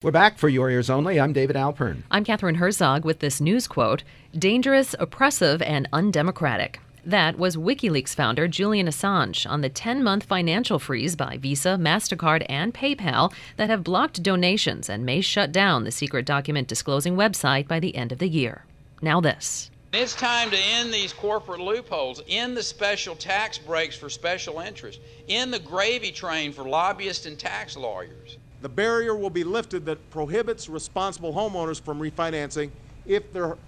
We're back for Your Ears Only. I'm David Alpern. I'm Catherine Herzog with this news quote, "Dangerous, oppressive, and undemocratic." That was WikiLeaks founder Julian Assange on the 10-month financial freeze by Visa, MasterCard, and PayPal that have blocked donations and may shut down the secret document disclosing website by the end of the year. Now this. It's time to end these corporate loopholes, end the special tax breaks for special interests, end the gravy train for lobbyists and tax lawyers. The barrier will be lifted that prohibits responsible homeowners from refinancing if their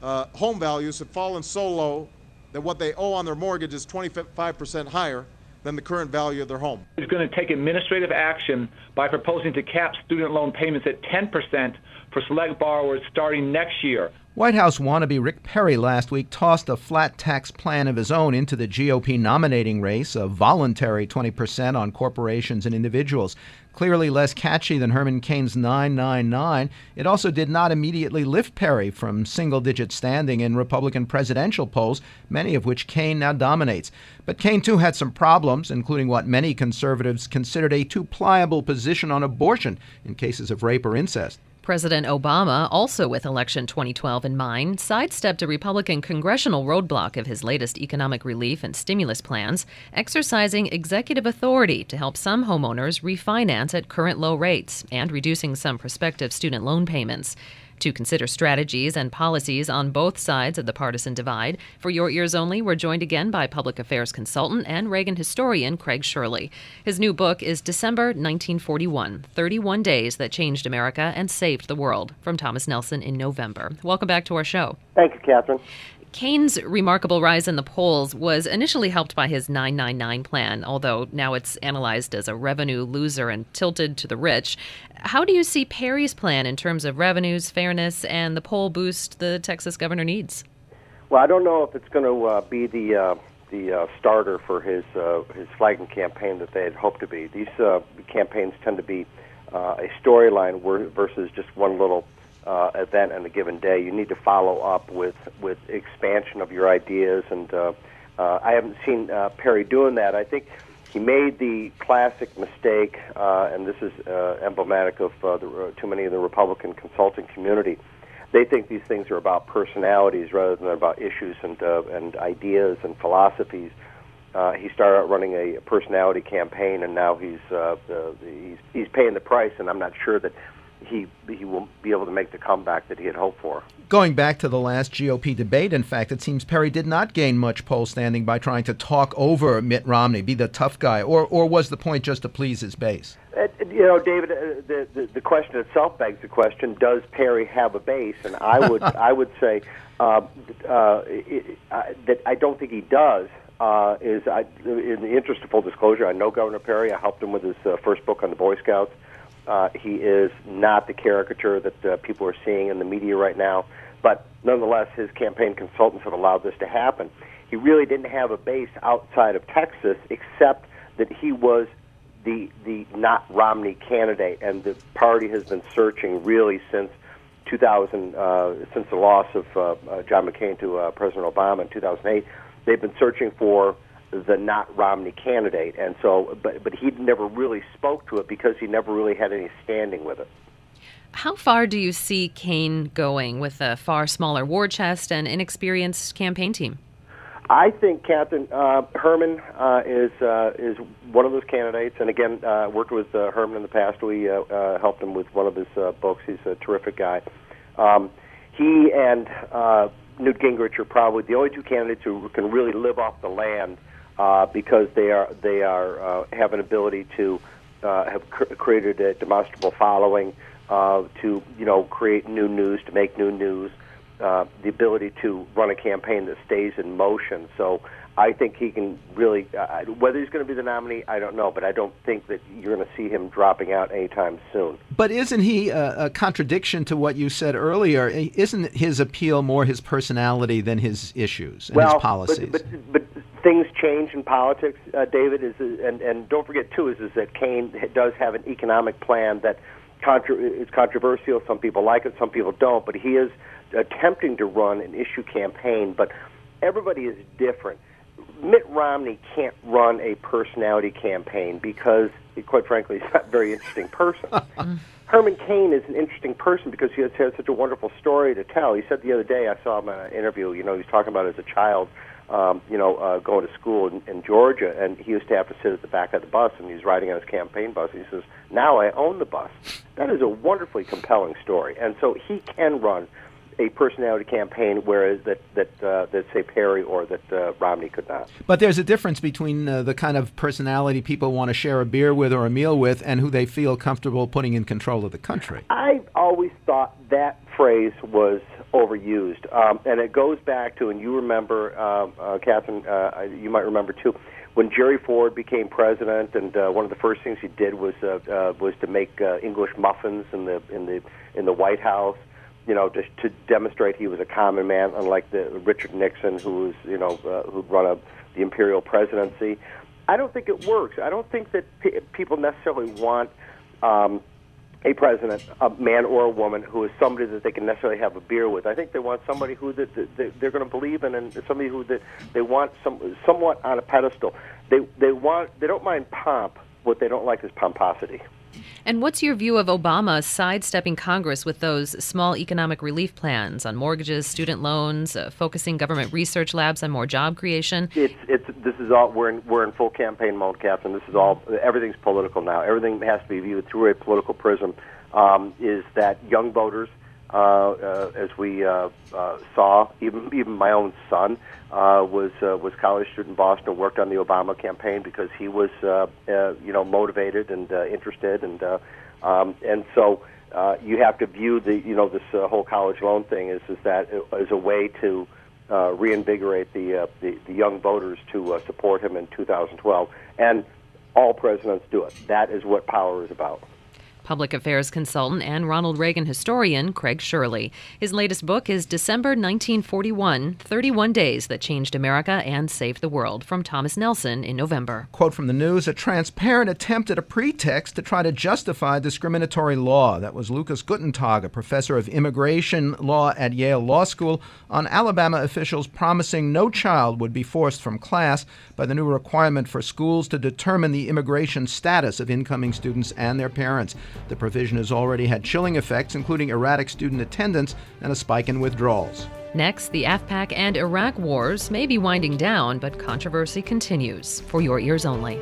home values have fallen so low that what they owe on their mortgage is 25% higher than the current value of their home. It's going to take administrative action by proposing to cap student loan payments at 10% for select borrowers starting next year. White House wannabe Rick Perry last week tossed a flat tax plan of his own into the GOP nominating race, a voluntary 20% on corporations and individuals. Clearly less catchy than Herman Cain's 999, it also did not immediately lift Perry from single-digit standing in Republican presidential polls, many of which Cain now dominates. But Cain, too, had some problems, including what many conservatives considered a too pliable position on abortion in cases of rape or incest. President Obama, also with election 2012 in mind, sidestepped a Republican congressional roadblock of his latest economic relief and stimulus plans, exercising executive authority to help some homeowners refinance at current low rates and reducing some prospective student loan payments. To consider strategies and policies on both sides of the partisan divide, for Your Ears Only, we're joined again by public affairs consultant and Reagan historian Craig Shirley. His new book is December 1941, 31 Days That Changed America and Saved the World, from Thomas Nelson in November. Welcome back to our show. Thank you, Catherine. Cain's remarkable rise in the polls was initially helped by his 999 plan, although now it's analyzed as a revenue loser and tilted to the rich. How do you see Perry's plan in terms of revenues, fairness, and the poll boost the Texas governor needs? Well, I don't know if it's going to be the starter for his flagging campaign that they had hoped to be. These campaigns tend to be a storyline versus just one little event on a given day. You need to follow up with expansion of your ideas, and I haven't seen Perry doing that. I think he made the classic mistake, and this is emblematic of too many of the Republican consulting community. They think these things are about personalities rather than about issues and ideas and philosophies. He started out running a personality campaign, and now he's paying the price, and I'm not sure that he will be able to make the comeback that he had hoped for. Going back to the last GOP debate, in fact, it seems Perry did not gain much poll standing by trying to talk over Mitt Romney, be the tough guy, or was the point just to please his base? David, the question itself begs the question: does Perry have a base? And I would say that I don't think he does. In the interest of full disclosure, I know Governor Perry. I helped him with his first book on the Boy Scouts. He is not the caricature that people are seeing in the media right now, but nonetheless, his campaign consultants have allowed this to happen. He really didn't have a base outside of Texas, except that he was the not Romney candidate, and the party has been searching really since 2000, since the loss of John McCain to President Obama in 2008. They've been searching for the not Romney candidate, and so, but he never really spoke to it because he never really had any standing with it. How far do you see Cain going with a far smaller war chest and inexperienced campaign team? I think Catherine Herman is one of those candidates, and again, worked with Herman in the past. We helped him with one of his books. He's a terrific guy. He and Newt Gingrich are probably the only two candidates who can really live off the land. Because they have an ability to have created a demonstrable following, to create new news, to make new news, the ability to run a campaign that stays in motion. So I think he can really, whether he's going to be the nominee, I don't know, but I don't think that you're going to see him dropping out anytime soon. But isn't he a contradiction to what you said earlier? Isn't his appeal more his personality than his issues and his policies? But things change in politics, David, and don't forget, too, is that Cain does have an economic plan that is controversial. Some people like it, some people don't, but he is attempting to run an issue campaign, but everybody is different. Mitt Romney can't run a personality campaign because, quite frankly, he's not a very interesting person. Herman Cain is an interesting person because he has such a wonderful story to tell. He said the other day, I saw him in an interview, he was talking about as a child, going to school in Georgia, and he used to have to sit at the back of the bus, and he was riding on his campaign bus, and he says, now I own the bus. That is a wonderfully compelling story. And so he can run a personality campaign, whereas that say Perry or that Romney could not. But there's a difference between the kind of personality people want to share a beer with or a meal with and who they feel comfortable putting in control of the country. I always thought that phrase was overused, and it goes back to, and you remember, Catherine, you might remember too, when Jerry Ford became president, and one of the first things he did was to make English muffins in the White House. To demonstrate he was a common man, unlike the Richard Nixon, who was, who'd run the imperial presidency. I don't think it works. I don't think that people necessarily want a president, a man or a woman, who is somebody that they can necessarily have a beer with. I think they want somebody who they're going to believe in, and somebody who they want somewhat on a pedestal. They don't mind pomp. What they don't like is pomposity. And what's your view of Obama sidestepping Congress with those small economic relief plans on mortgages, student loans, focusing government research labs on more job creation? This is all we're in full campaign mode, Catherine. This is all everything's political now. Everything has to be viewed through a political prism. Is that young voters, as we saw, even my own son was a college student in Boston, worked on the Obama campaign because he was motivated and interested, and so you have to view this whole college loan thing as a way to reinvigorate the young voters to support him in 2012, and all presidents do it. That is what power is about. Public affairs consultant and Ronald Reagan historian Craig Shirley. His latest book is December 1941, 31 Days That Changed America and Saved the World, from Thomas Nelson in November. Quote from the news, a transparent attempt at a pretext to try to justify discriminatory law. That was Lucas Guttentag, a professor of immigration law at Yale Law School, on Alabama officials promising no child would be forced from class by the new requirement for schools to determine the immigration status of incoming students and their parents. The provision has already had chilling effects, including erratic student attendance and a spike in withdrawals. Next, the AfPak and Iraq wars may be winding down, but controversy continues. For your ears only.